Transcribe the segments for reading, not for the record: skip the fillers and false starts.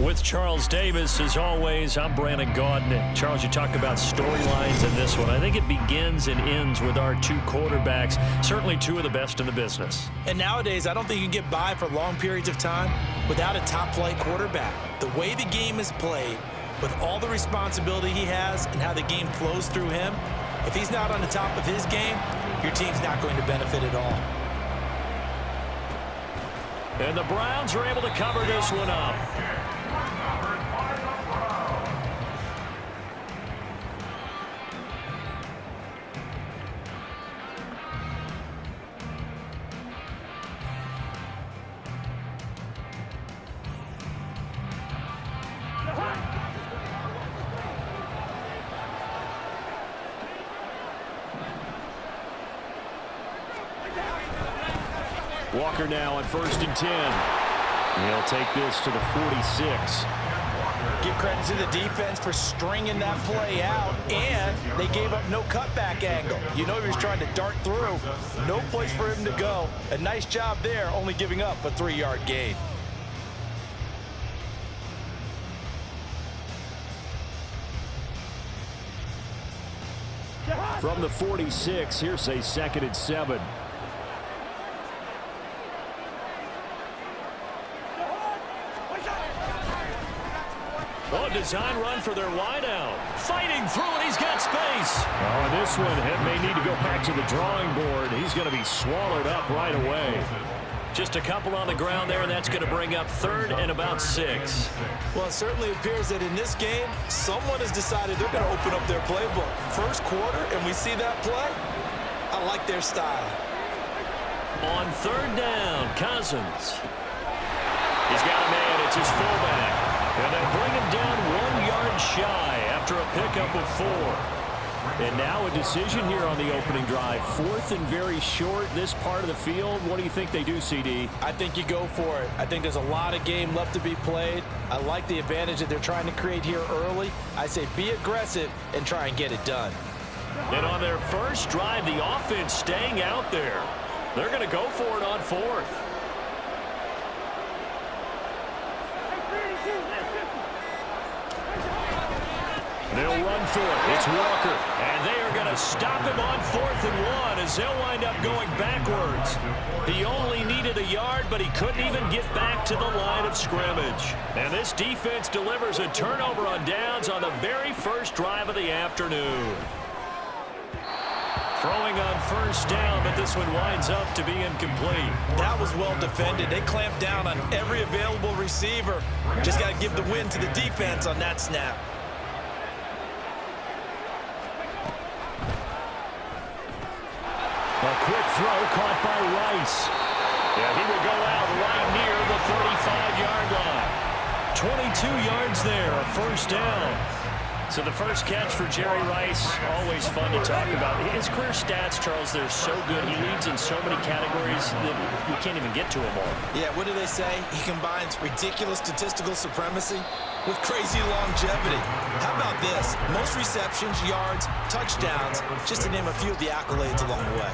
With Charles Davis, as always, I'm Brandon Gaudin. Charles, you talk about storylines in this one. I think it begins and ends with our two quarterbacks, certainly two of the best in the business. And nowadays, I don't think you can get by for long periods of time without a top-flight quarterback. The way the game is played, with all the responsibility he has and how the game flows through him, if he's not on the top of his game, your team's not going to benefit at all. And the Browns are able to cover this one up. Walker now on 1st and 10. He'll take this to the 46. Give credit to the defense for stringing that play out, and they gave up no cutback angle. You know he was trying to dart through. No place for him to go. A nice job there, only giving up a 3-yard gain. From the 46, here's a 2nd and 7. Oh, design run for their wideout. Fighting through it, he's got space. Oh, this one may need to go back to the drawing board. He's going to be swallowed up right away. Just a couple on the ground there, and that's going to bring up 3rd and about 6. Well, it certainly appears that in this game, someone has decided they're going to open up their playbook. First quarter, and we see that play. I like their style. On 3rd down, Cousins. He's got a man. It's his fullback. And they'll bring him down 1 yard shy after a pickup of 4. And now a decision here on the opening drive. 4th and very short, this part of the field. What do you think they do, CD? I think you go for it. I think there's a lot of game left to be played. I like the advantage that they're trying to create here early. I say be aggressive and try and get it done. And on their first drive, the offense staying out there. They're going to go for it on 4th. They'll run for it. It's Walker. And they are going to stop him on 4th and 1 as they'll wind up going backwards. He only needed a yard, but he couldn't even get back to the line of scrimmage. And this defense delivers a turnover on downs on the very first drive of the afternoon. Throwing on 1st down, but this one winds up to be incomplete. That was well defended. They clamped down on every available receiver. Just got to give the win to the defense on that snap. A quick throw caught by Rice. Yeah, he will go out right near the 35-yard line. 22 yards there, a 1st down. So the first catch for Jerry Rice, always fun to talk about. His career stats, Charles, they're so good. He leads in so many categories that we can't even get to them all. Yeah, what do they say? He combines ridiculous statistical supremacy with crazy longevity. How about this? Most receptions, yards, touchdowns, just to name a few of the accolades along the way.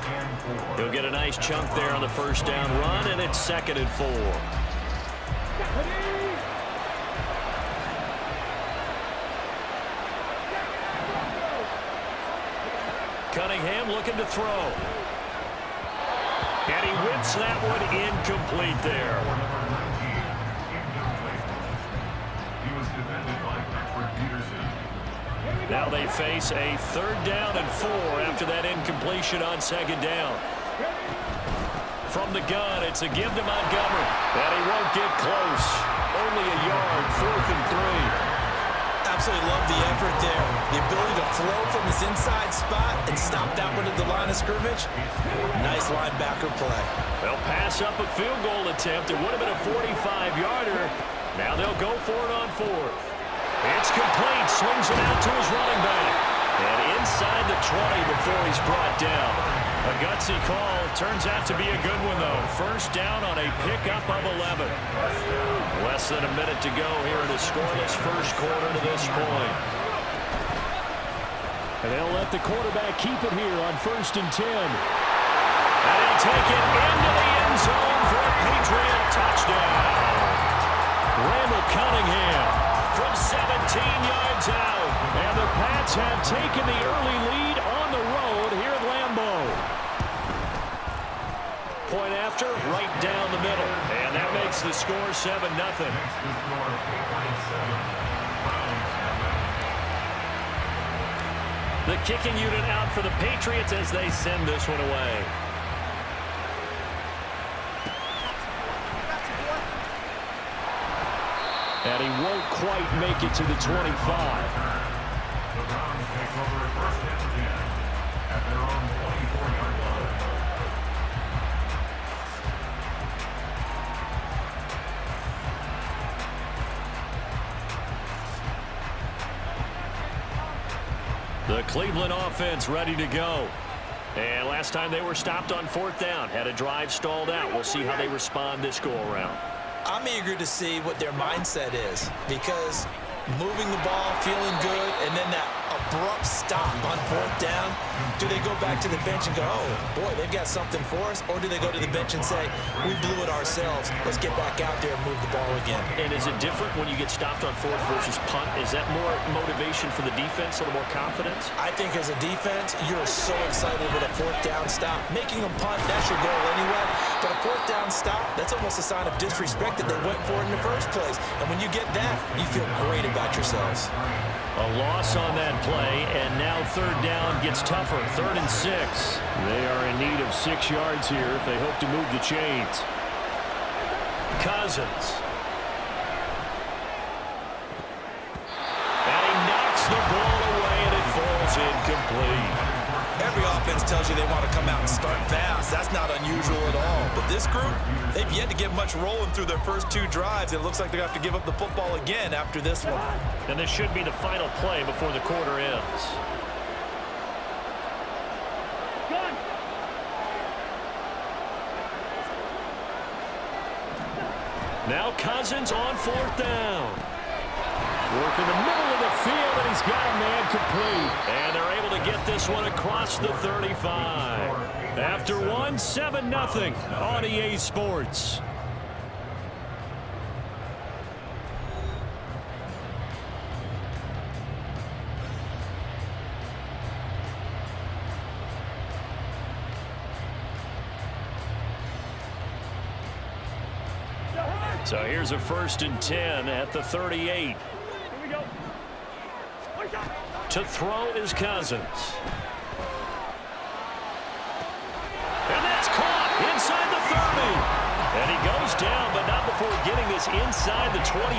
He'll get a nice chunk there on the 1st down run, and it's 2nd and 4. Cunningham looking to throw. And he whips that one incomplete there. Now they face a 3rd down and 4 after that incompletion on 2nd down. From the gun, it's a give to Montgomery. And he won't get close. Only a yard, 4th and 3. Absolutely love the effort there. The ability to throw from his inside spot and stop that one at the line of scrimmage. Nice linebacker play. They'll pass up a field goal attempt. It would have been a 45-yarder. Now they'll go for it on 4th. It's complete. Swings it out to his running back. And inside the 20 before he's brought down. A gutsy call. Turns out to be a good one, though. 1st down on a pickup of 11. Less than a minute to go here in a scoreless first quarter to this point. And they'll let the quarterback keep it here on 1st and 10. And he'll take it into the end zone for a Patriot touchdown. Randall Cunningham monster right down the middle. And that makes the score 7-0. The kicking unit out for the Patriots as they send this one away. And he won't quite make it to the 25. The Browns take over first and 10 at their own 24-yard line. The Cleveland offense ready to go. And last time they were stopped on 4th down, had a drive stalled out. We'll see how they respond this go-around. I'm eager to see what their mindset is, because moving the ball, feeling good, and then that abrupt stop on 4th down, do they go back to the bench and go, oh, boy, they've got something for us? Or do they go to the bench and say, we blew it ourselves, let's get back out there and move the ball again? And is it different when you get stopped on 4th versus punt? Is that more motivation for the defense, a little more confidence? I think as a defense, you're so excited with a 4th down stop. Making them punt, that's your goal anyway. But a 4th down stop, that's almost a sign of disrespect that they went for it in the first place. And when you get that, you feel great about yourselves. A loss on that play, and now 3rd down gets tougher. 3rd and 6. They are in need of 6 yards here if they hope to move the chains. Cousins. And he knocks the ball away, and it falls incomplete. Every offense tells you they want to come out and start fast. That's not unusual at all. But this group, they've yet to get much rolling through their first 2 drives. It looks like they're going to have to give up the football again after this one. And this should be the final play before the quarter ends. Now Cousins on 4th down. Work in the middle of the field, and he's got a man complete. And they're able to get this one across the 35. After one, 7-0 on EA Sports. So here's a 1st and 10 at the 38. To throw is Cousins. And that's caught inside the 30. And he goes down, but not before getting this inside the 25.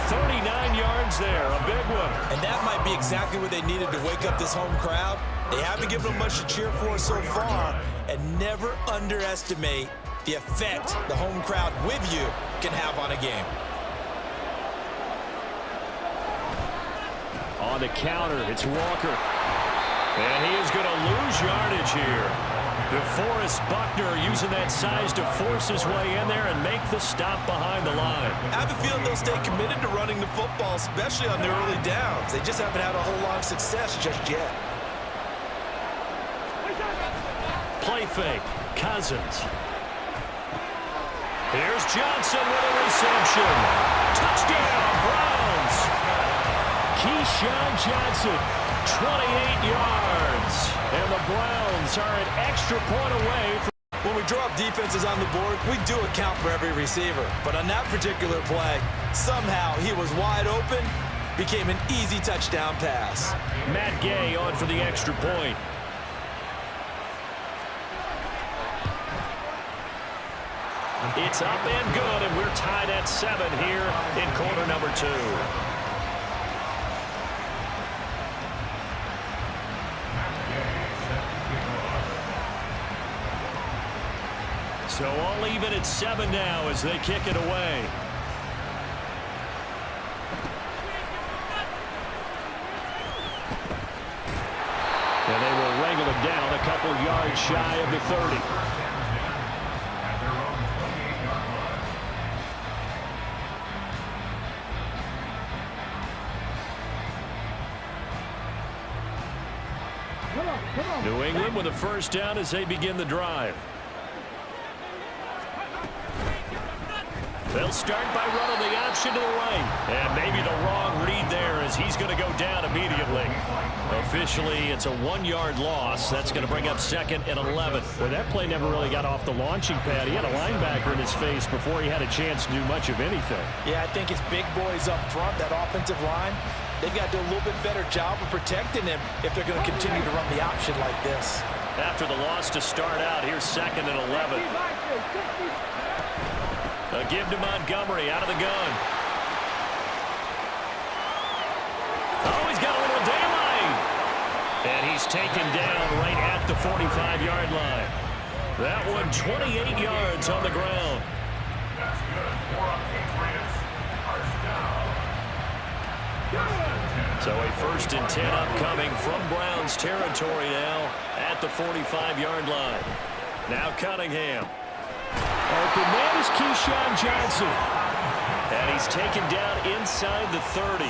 39 yards there, a big one. And that might be exactly what they needed to wake up this home crowd. They haven't given them much to cheer for so far, and never underestimate the effect the home crowd with you can have on a game. On the counter, it's Walker. And he is going to lose yardage here. DeForest Buckner using that size to force his way in there and make the stop behind the line. I have a feeling they'll stay committed to running the football, especially on their early downs. They just haven't had a whole lot of success just yet. Play fake, Cousins. Here's Johnson with a reception. Touchdown, Browns. Keyshawn Johnson, 28 yards. And the Browns are an extra point away. When we draw up defenses on the board, we do account for every receiver. But on that particular play, somehow he was wide open, became an easy touchdown pass. Matt Gay on for the extra point. It's up and good, and we're tied at 7 here in quarter number 2. So all even at 7 now as they kick it away. And they will wrangle it down a couple yards shy of the 30. New England with a first down as they begin the drive. They'll start by running the option to the right. And maybe the wrong read there as he's going to go down immediately. Officially, it's a 1-yard loss. That's going to bring up 2nd and 11. Well, that play never really got off the launching pad. He had a linebacker in his face before he had a chance to do much of anything. Yeah, I think his big boys up front, that offensive line, they've got to do a little bit better job of protecting him if they're going to continue to run the option like this. After the loss to start out, here's 2nd and 11. A give to Montgomery out of the gun. Oh, he's got a little daylight. And he's taken down right at the 45-yard line. That one 28 yards on the ground. That's good. For a Patriots. First down. So a 1st and 10 upcoming from Browns territory now at the 45-yard line. Now Cunningham. Open man is Keyshawn Johnson. And he's taken down inside the 30.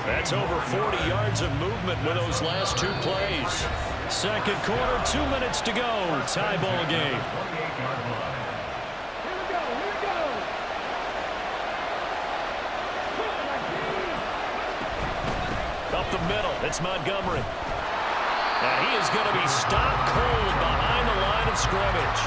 That's over 40 yards of movement with those last 2 plays. Second quarter, 2 minutes to go. Tie ball game. Up the middle, it's Montgomery. And he is going to be stopped cold behind the line of scrimmage.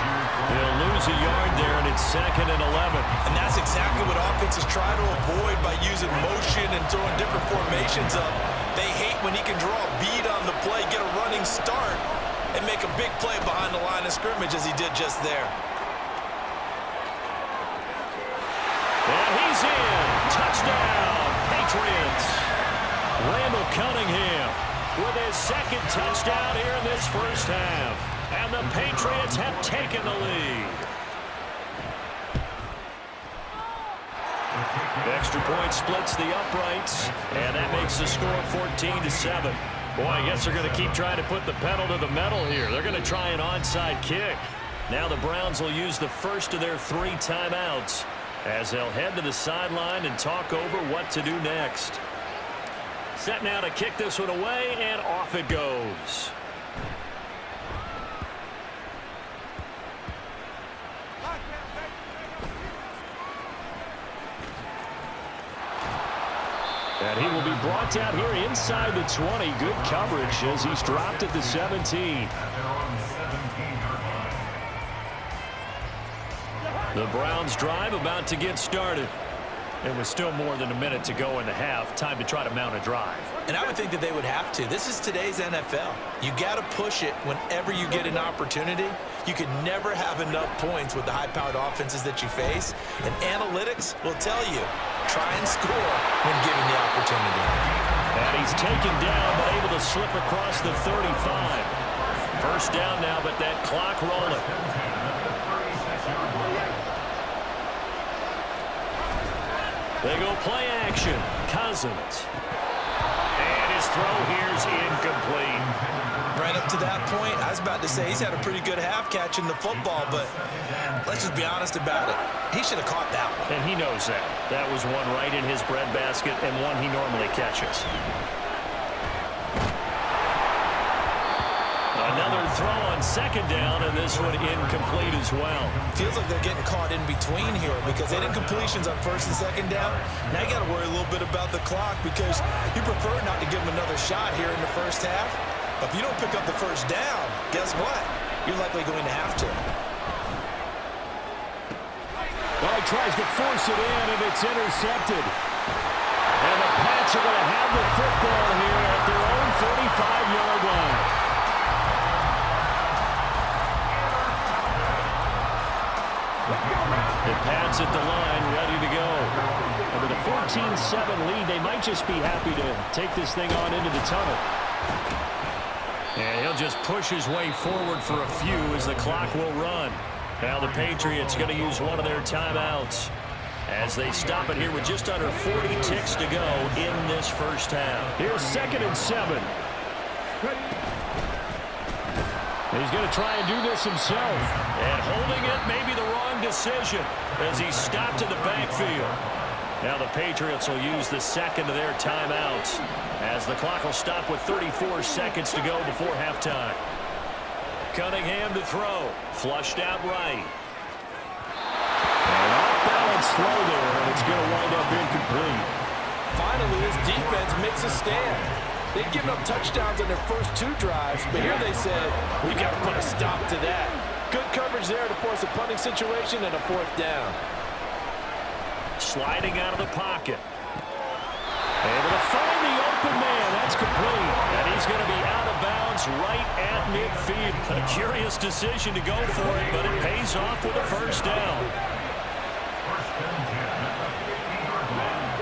He'll lose a yard there, and it's 2nd and 11. And that's exactly what offenses try to avoid by using motion and throwing different formations up. They hate when he can draw a bead on the play, get a running start, and make a big play behind the line of scrimmage as he did just there. And he's in. Touchdown, Patriots. Randall Cunningham with his 2nd touchdown here in this first half. And the Patriots have taken the lead. Extra point splits the uprights, and that makes the score 14-7. Boy, I guess they're going to keep trying to put the pedal to the metal here. They're going to try an onside kick. Now the Browns will use the first of their 3 timeouts as they'll head to the sideline and talk over what to do next. Set now to kick this one away, and off it goes. And he will be brought down here inside the 20. Good coverage as he's dropped at the 17. The Browns drive about to get started. It was still more than a minute to go in the half. Time to try to mount a drive. And I would think that they would have to. This is today's NFL. You got to push it whenever you get an opportunity. You can never have enough points with the high-powered offenses that you face. And analytics will tell you, try and score when given the opportunity. And he's taken down, but able to slip across the 35. First down now, but that clock rolling. They go play action. Cousins. And his throw here's incomplete. Right up to that point, I was about to say he's had a pretty good half catching the football, but let's just be honest about it. He should have caught that one. And he knows that. That was one right in his breadbasket and one he normally catches. Another throw on second down, and this one incomplete as well. Feels like they're getting caught in between here because they did completions on first and second down. Now you got to worry a little bit about the clock because you prefer not to give them another shot here in the first half. But if you don't pick up the first down, guess what? You're likely going to have to. Well, he tries to force it in, and it's intercepted. And the Pats are going to have the football here at their own 45-yard line. The Pats at the line, ready to go. And with a 14-7 lead, they might just be happy to take this thing on into the tunnel. And he'll just push his way forward for a few as the clock will run. Now the Patriots going to use one of their timeouts as they stop it here with just under 40 ticks to go in this first half. Here's 2nd and 7. He's going to try and do this himself. And holding it may be the wrong decision as he's stopped in the backfield. Now the Patriots will use the second of their timeouts as the clock will stop with 34 seconds to go before halftime. Cunningham to throw. Flushed out right. An off-balance throw there is going to wind up incomplete. Finally, this defense makes a stand. They've given up touchdowns on their first 2 drives, but here they said, we got to put a stop to that. Good coverage there to force a punting situation and a 4th down. Sliding out of the pocket. Able to find the open man. That's complete. And he's going to be out of bounds right at midfield. A curious decision to go for it, but it pays off with a first down. First and 10 at the 50-yard line.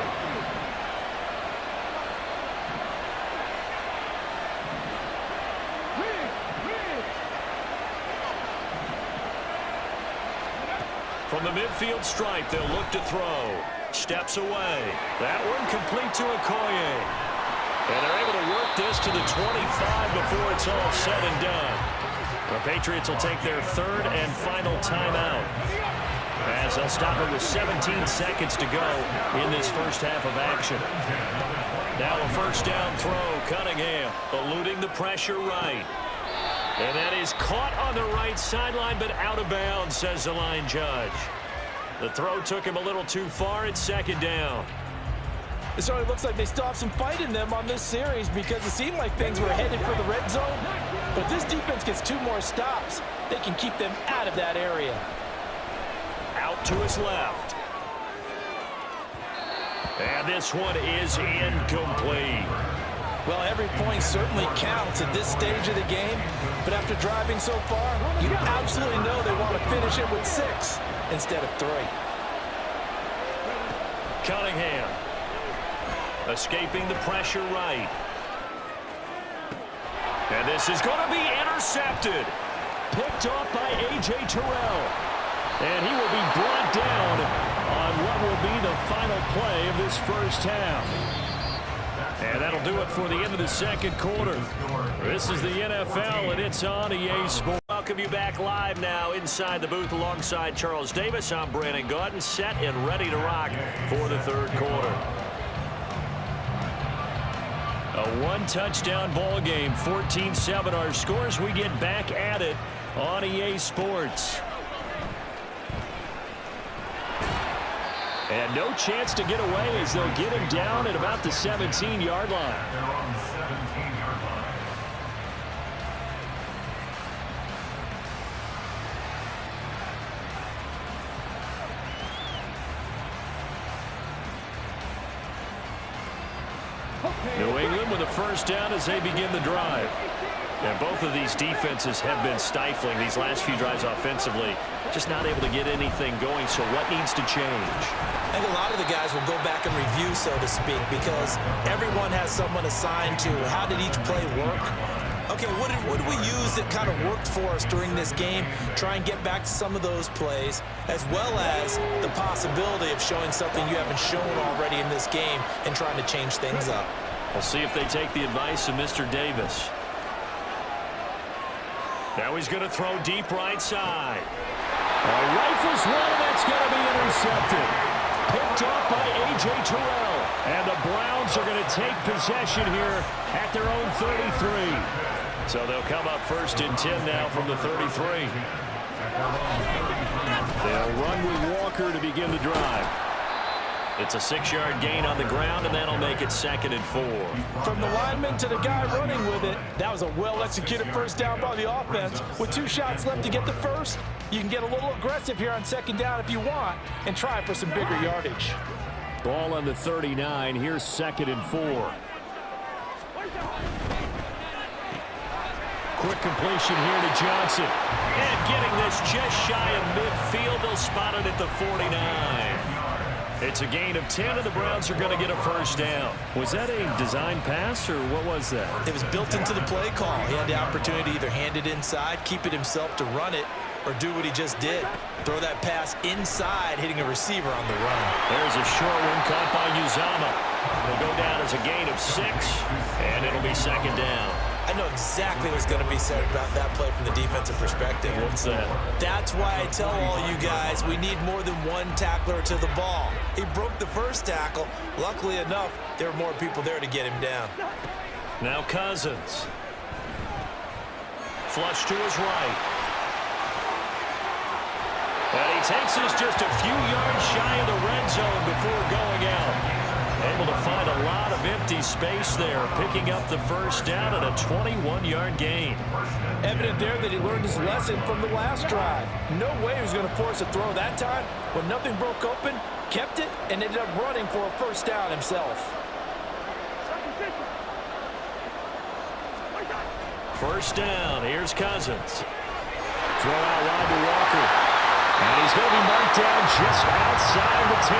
From the midfield stripe, they'll look to throw. Steps away. That one complete to Okoye. And they're able to work this to the 25 before it's all said and done. The Patriots will take their 3rd and final timeout, as they'll stop it with 17 seconds to go in this first half of action. Now a first down throw. Cunningham eluding the pressure right. And that is caught on the right sideline, but out of bounds, says the line judge. The throw took him a little too far. It's 2nd down. It certainly looks like they still have some fight in them on this series because it seemed like things were headed for the red zone. But if this defense gets 2 more stops, they can keep them out of that area. Out to his left. And this one is incomplete. Well, every point certainly counts at this stage of the game. But after driving so far, you absolutely know they want to finish it with 6 instead of 3. Cunningham escaping the pressure right. And this is going to be intercepted. Picked off by A.J. Terrell. And he will be brought down on what will be the final play of this first half. And that'll do it for the end of the 2nd quarter. This is the NFL, and it's on EA Sports. Welcome you back live now inside the booth alongside Charles Davis. I'm Brandon Gaudin, set and ready to rock for the 3rd quarter. A 1-touchdown ball game, 14-7 our scores. We get back at it on EA Sports. And no chance to get away as they'll get him down at about the 17-yard line. They're on the 17-yard line. New England with a first down as they begin the drive. And both of these defenses have been stifling these last few drives offensively. Just not able to get anything going, so what needs to change? I think a lot of the guys will go back and review, so to speak, because everyone has someone assigned to how did each play work. Okay, what did we use that kind of worked for us during this game? Try and get back to some of those plays, as well as the possibility of showing something you haven't shown already in this game and trying to change things up. We'll see if they take the advice of Mr. Davis. Now he's going to throw deep right side. Rifles one, and that's going to be intercepted. Picked off by A.J. Terrell. And the Browns are going to take possession here at their own 33. So they'll come up 1st and 10 now from the 33. They'll run with Walker to begin the drive. It's a 6-yard gain on the ground, and that'll make it 2nd and 4. From the lineman to the guy running with it, that was a well-executed first down by the offense. With 2 shots left to get the first, you can get a little aggressive here on 2nd down if you want and try for some bigger yardage. Ball on the 39. Here's 2nd and 4. Quick completion here to Johnson. And getting this just shy of midfield. They'll spot it at the 49. It's a gain of 10, and the Browns are going to get a first down. Was that a design pass, or what was that? It was built into the play call. He had the opportunity to either hand it inside, keep it himself to run it, or do what he just did. Throw that pass inside, hitting a receiver on the run. There's a short one caught by Uzama. It'll go down as a gain of 6, and it'll be 2nd down. I know exactly what's going to be said about that play from the defensive perspective. What's that? That's why I tell all you guys we need more than one tackler to the ball. He broke the first tackle. Luckily enough, there were more people there to get him down. Now Cousins. Flush to his right. And he takes us just a few yards shy of the red zone before of empty space there, picking up the first down and a 21-yard gain. Evident there that he learned his lesson from the last drive. No way he was going to force a throw that time. When nothing broke open, kept it, and ended up running for a first down himself. First down, here's Cousins. Throw out wide to Walker. And he's going to be marked down just outside the 10.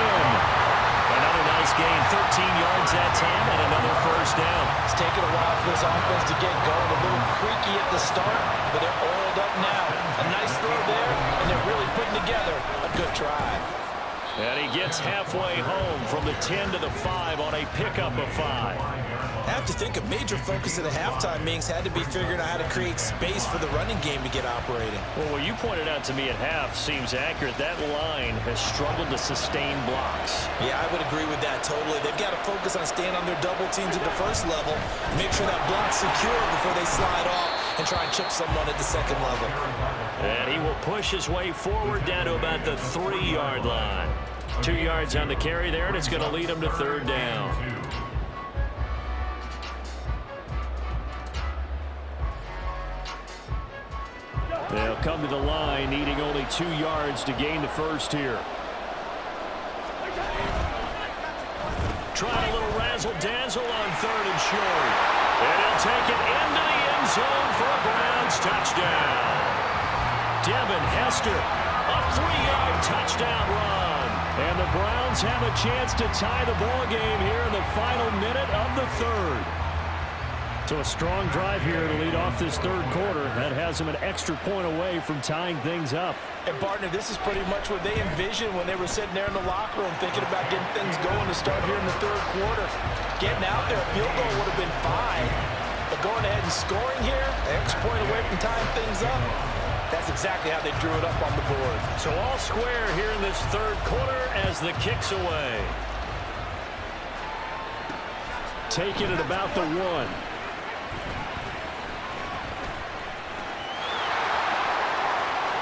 Another nice gain, 13 yards that time, and another first down. It's taken a while for this offense to get going. A little creaky at the start, but they're oiled up now. A nice throw there, and they're really putting together a good drive. And he gets halfway home from the 10 to the 5 on a pickup of 5. I have to think a major focus at the halftime meetings had to be figuring out how to create space for the running game to get operating. Well, what you pointed out to me at half seems accurate. That line has struggled to sustain blocks. Yeah, I would agree with that totally. They've got to focus on staying on their double teams at the first level, make sure that block's secure before they slide off and try and chip someone at the second level. And he will push his way forward down to about the 3-yard line. 2 yards on the carry there, and it's going to lead him to third down. They'll come to the line, needing only 2 yards to gain the first here. Trying a little razzle-dazzle on third and short. And he'll take it into the end zone for a Browns touchdown. Devin Hester, a 3-yard touchdown run. And the Browns have a chance to tie the ball game here in the final minute of the third. So a strong drive here to lead off this third quarter. That has them an extra point away from tying things up. And, partner, this is pretty much what they envisioned when they were sitting there in the locker room thinking about getting things going to start here in the third quarter. Getting out there, a field goal would have been fine. But going ahead and scoring here, an extra point away from tying things up, that's exactly how they drew it up on the board. So all square here in this third quarter as the kick's away. Taking it about the 1.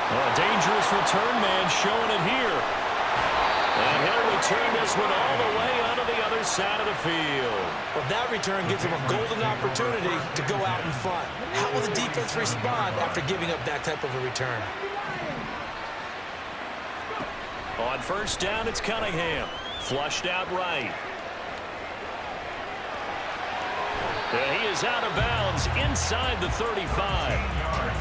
A dangerous return man showing it here. And he'll return this one all the way onto the other side of the field. Well, that return gives them a golden opportunity to go out in front. How will the defense respond after giving up that type of a return? On first down, it's Cunningham. Flushed out right. And he is out of bounds inside the 35.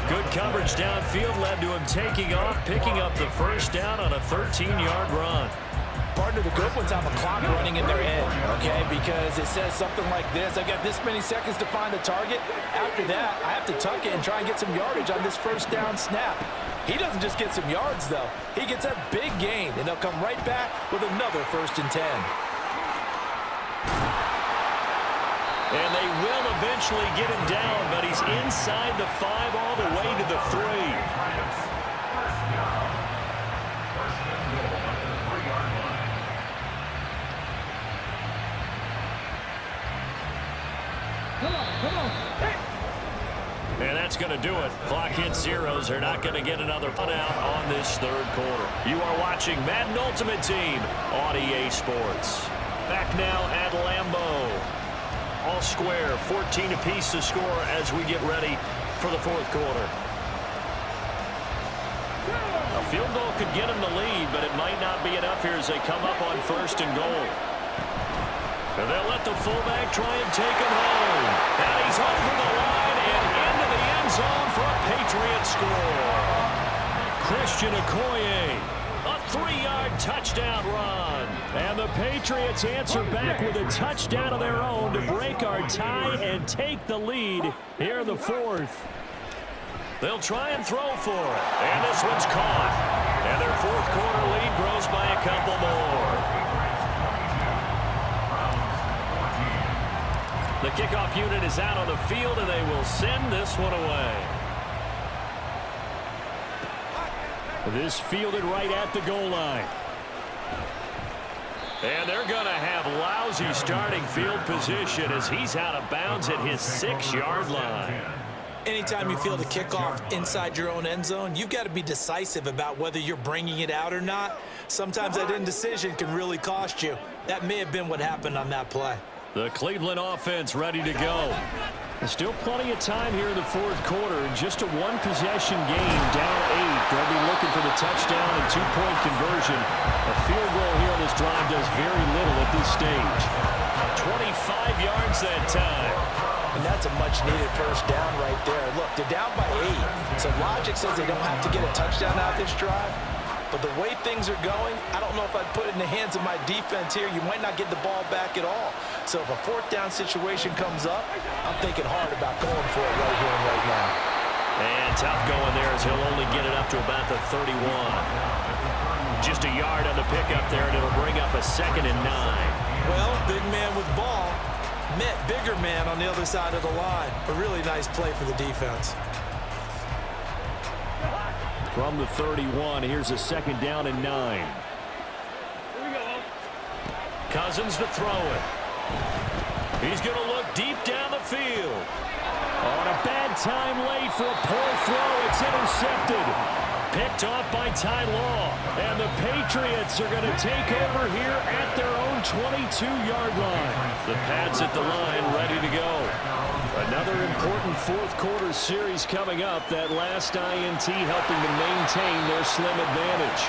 Good coverage downfield led to him taking off, picking up the first down on a 13-yard run. Partner, the good ones have a clock running in their head, okay? Because it says something like this: I got this many seconds to find the target. After that, I have to tuck it and try and get some yardage on this first down snap. He doesn't just get some yards, though. He gets a big gain, and they'll come right back with another 1st and 10. And they will eventually get him down, but he's inside the 5 all the way to the 3. And that's going to do it. Clock hits zeros. They're not going to get another put out on this third quarter. You are watching Madden Ultimate Team on EA Sports. Back now at Lambeau. All square, 14 apiece to score as we get ready for the fourth quarter. A field goal could get them the lead, but it might not be enough here as they come up on 1st and goal. And they'll let the fullback try and take him home. And he's over the line and into the end zone for a Patriot score. Christian Okoye, a 3-yard touchdown run. And the Patriots answer back with a touchdown of their own to break our tie and take the lead here in the fourth. They'll try and throw for it. And this one's caught. And their fourth quarter lead grows by a couple more. The kickoff unit is out on the field, and they will send this one away. This fielded right at the goal line. And they're going to have lousy starting field position as he's out of bounds at his 6-yard line. Anytime you field a kickoff inside your own end zone, you've got to be decisive about whether you're bringing it out or not. Sometimes that indecision can really cost you. That may have been what happened on that play. The Cleveland offense ready to go. There's still plenty of time here in the fourth quarter. Just a one-possession game, down 8. They'll be looking for the touchdown and two-point conversion. A field goal here on this drive does very little at this stage. 25 yards that time. And that's a much-needed first down right there. Look, they're down by 8. So logic says they don't have to get a touchdown out this drive. But the way things are going, I don't know if I'd put it in the hands of my defense here. You might not get the ball back at all. So if a fourth down situation comes up, I'm thinking hard about going for it right here and right now. And tough going there as he'll only get it up to about the 31. Just a yard on the pickup there, and it'll bring up a 2nd and 9. Well, big man with ball met bigger man on the other side of the line. A really nice play for the defense. From the 31, here's a 2nd down and 9. Cousins to throw it. He's going to look deep down the field. On a bad time late for a poor throw. It's intercepted. Picked off by Ty Law. And the Patriots are going to take over here at their own 22-yard line. The Pats at the line ready to go. Another important fourth quarter series coming up. That last INT helping to maintain their slim advantage.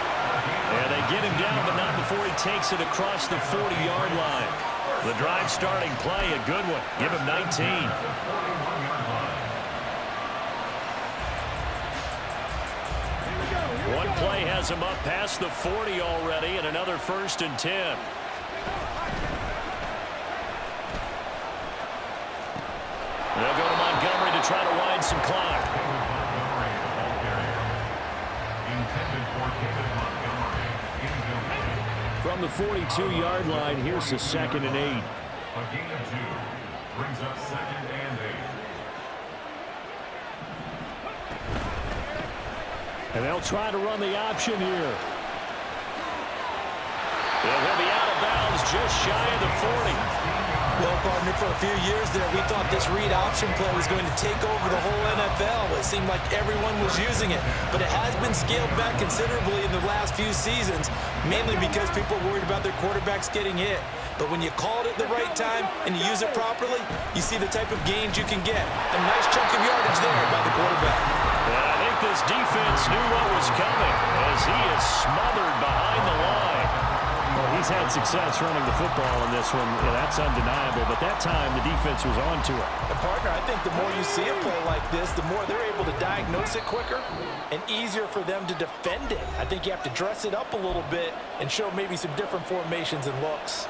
And they get him down, but not before he takes it across the 40-yard line. The drive starting play, a good one. Give him 19. One play has him up past the 40 already, and another 1st and 10. They'll go to Montgomery to try to wind some clock. From the 42-yard line, here's the 2nd and 8. A gain of 2 brings up 2nd and 8. And they'll try to run the option here. They'll be out of bounds just shy of the 40. Well, partner, for a few years there, we thought this read option play was going to take over the whole NFL. It seemed like everyone was using it. But it has been scaled back considerably in the last few seasons, mainly because people are worried about their quarterbacks getting hit. But when you call it at the right time and you use it properly, you see the type of gains you can get. A nice chunk of yardage there by the quarterback. Yeah, I think this defense knew what was coming as he is smothered behind the line. Well, he's had success running the football in this one. Yeah, that's undeniable. But that time, the defense was on to it. And partner, I think the more you see a play like this, the more they're able to diagnose it quicker and easier for them to defend it. I think you have to dress it up a little bit and show maybe some different formations and looks.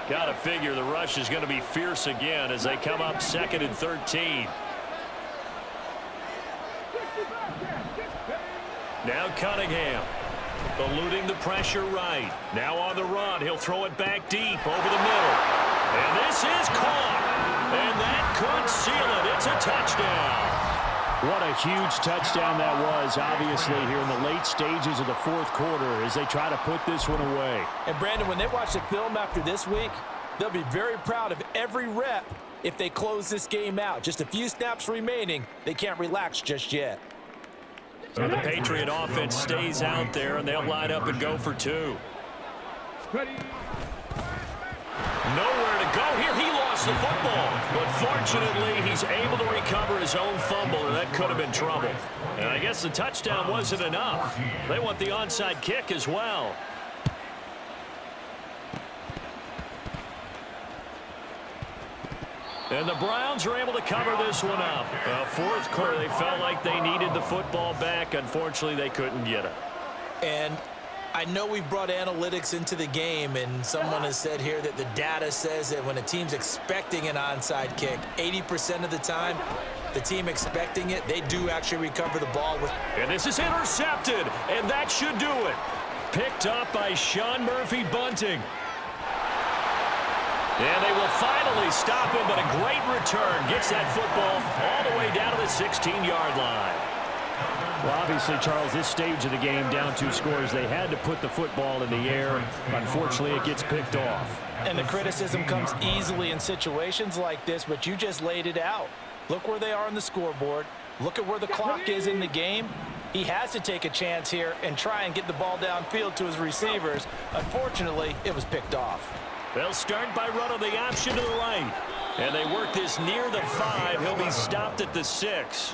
Got to figure the rush is going to be fierce again as they come up 2nd and 13. Now Cunningham. Eluding the pressure right. Now on the run. He'll throw it back deep over the middle. And this is caught. And that could seal it. It's a touchdown. What a huge touchdown that was, obviously, here in the late stages of the fourth quarter as they try to put this one away. And, Brandon, when they watch the film after this week, they'll be very proud of every rep if they close this game out. Just a few snaps remaining. They can't relax just yet. So the Patriot offense stays out there, and they'll line up and go for 2. Nowhere to go here. He lost the football. But fortunately, he's able to recover his own fumble, and that could have been trouble. And I guess the touchdown wasn't enough. They want the onside kick as well. And the Browns are able to cover this one up. Fourth quarter, they felt like they needed the football back. Unfortunately, they couldn't get it. And I know we've brought analytics into the game, and someone has said here that the data says that when a team's expecting an onside kick, 80% of the time, the team expecting it, they do actually recover the ball. And this is intercepted, and that should do it. Picked up by Sean Murphy-Bunting. And they will finally stop him, but a great return gets that football all the way down to the 16-yard line. Well, obviously, Charles, this stage of the game, down 2 scores, they had to put the football in the air. Unfortunately, it gets picked off. And the criticism comes easily in situations like this, but you just laid it out. Look where they are on the scoreboard. Look at where the clock is in the game. He has to take a chance here and try and get the ball downfield to his receivers. Unfortunately, it was picked off. They'll start by running the option to the right. And they work this near the 5. He'll be stopped at the 6.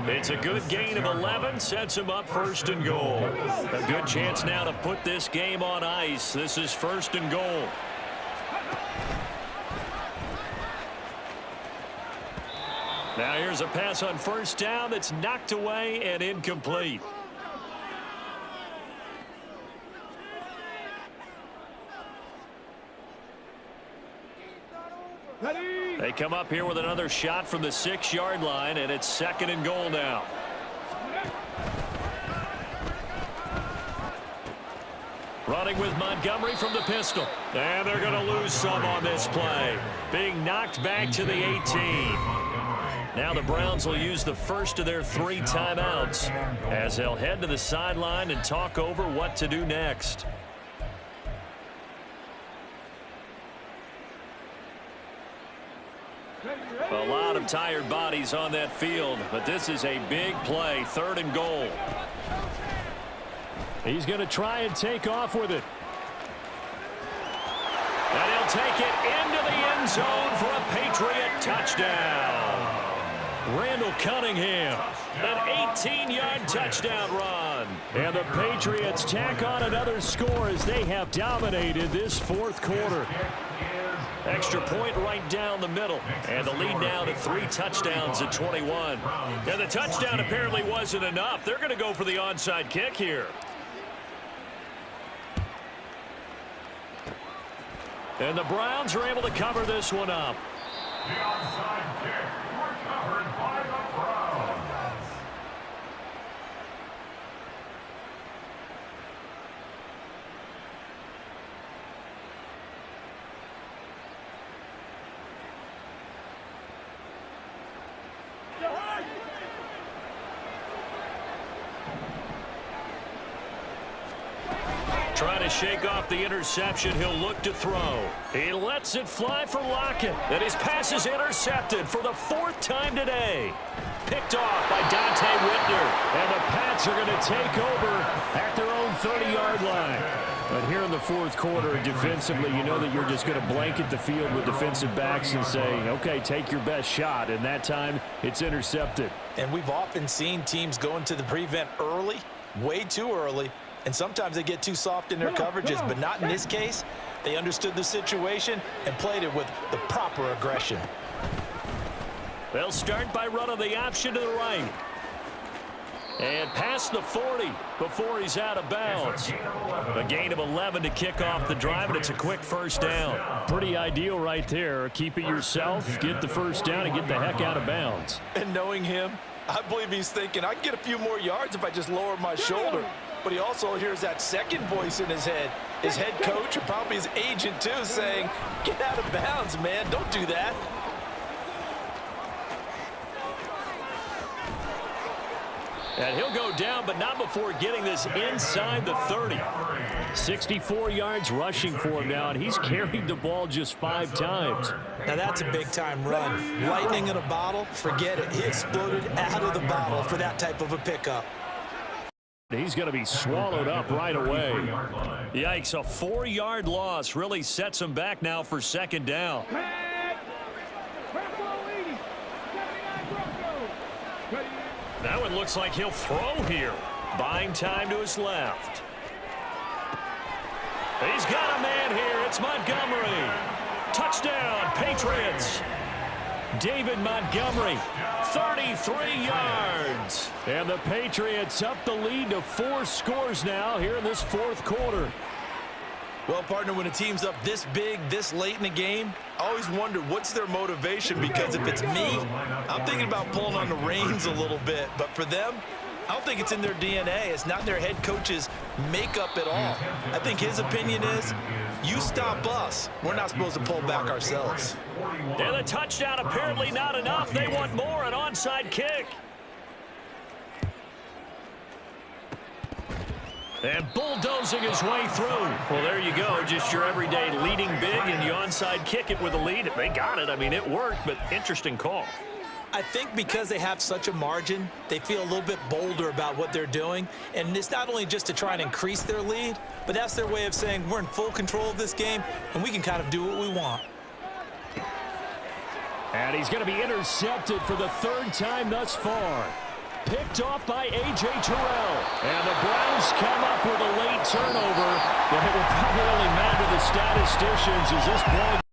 It's a good gain of 11. Sets him up 1st and goal. A good chance now to put this game on ice. This is 1st and goal. Now here's a pass on 1st down that's knocked away and incomplete. They come up here with another shot from the 6-yard line, and it's 2nd and goal now. Running with Montgomery from the pistol. And they're going to lose some on this play. Being knocked back to the 18. Now the Browns will use the first of their 3 timeouts as they'll head to the sideline and talk over what to do next. A lot of tired bodies on that field, but this is a big play, 3rd and goal. He's going to try and take off with it. And he'll take it into the end zone for a Patriot touchdown. Randall Cunningham, an 18-yard touchdown run. And the Patriots tack on another score as they have dominated this 4th quarter. Extra point right down the middle. And the lead now to 3 touchdowns at 21. And the touchdown apparently wasn't enough. They're going to go for the onside kick here. And the Browns are able to cover this one up. The onside kick recovered by the Browns. Trying to shake off the interception. He'll look to throw. He lets it fly for Lockett. And his pass is intercepted for the 4th time today. Picked off by Dante Whitner. And the Pats are going to take over at their own 30-yard line. But here in the 4th quarter, defensively, you know that you're just going to blanket the field with defensive backs and say, okay, take your best shot. And that time, it's intercepted. And we've often seen teams go into the prevent early, way too early, and sometimes they get too soft in their coverages, but not in this case. They understood the situation and played it with the proper aggression. They'll start by running the option to the right. And past the 40 before he's out of bounds. A gain of 11 to kick off the drive, and it's a quick 1st down. Pretty ideal right there. Keep it yourself, get the 1st down, and get the heck out of bounds. And knowing him, I believe he's thinking, I can get a few more yards if I just lower my shoulder. But he also hears that second voice in his head, his head coach and probably his agent too, saying, get out of bounds, man. Don't do that. And he'll go down, but not before getting this inside the 30. 64 yards rushing for him now, and he's carried the ball just 5 times. Now that's a big-time run. Lightning in a bottle, forget it. He exploded out of the bottle for that type of a pickup. He's going to be swallowed up right away. Yikes, a 4-yard loss really sets him back now for 2nd down. Now it looks like he'll throw here. Buying time to his left. He's got a man here. It's Montgomery. Touchdown, Patriots. David Montgomery, 33 yards. And the Patriots up the lead to 4 scores now here in this 4th quarter. Well, partner, when a team's up this big, this late in the game, I always wonder what's their motivation, because if it's me, I'm thinking about pulling on the reins a little bit. But for them, I don't think it's in their DNA. It's not in their head coach's makeup at all. I think his opinion is, you stop us, we're not supposed to pull back ourselves. And the touchdown apparently not enough. They want more, an onside kick. And bulldozing his way through. Well, there you go. Just your everyday leading big, and you onside kick it with a lead. They got it. I mean, it worked, but interesting call. I think because they have such a margin, they feel a little bit bolder about what they're doing. And it's not only just to try and increase their lead, but that's their way of saying we're in full control of this game, and we can kind of do what we want. And he's going to be intercepted for the third time thus far. Picked off by A.J. Terrell. And the Browns come up with a late turnover, but it will probably only matter to the statisticians as this ball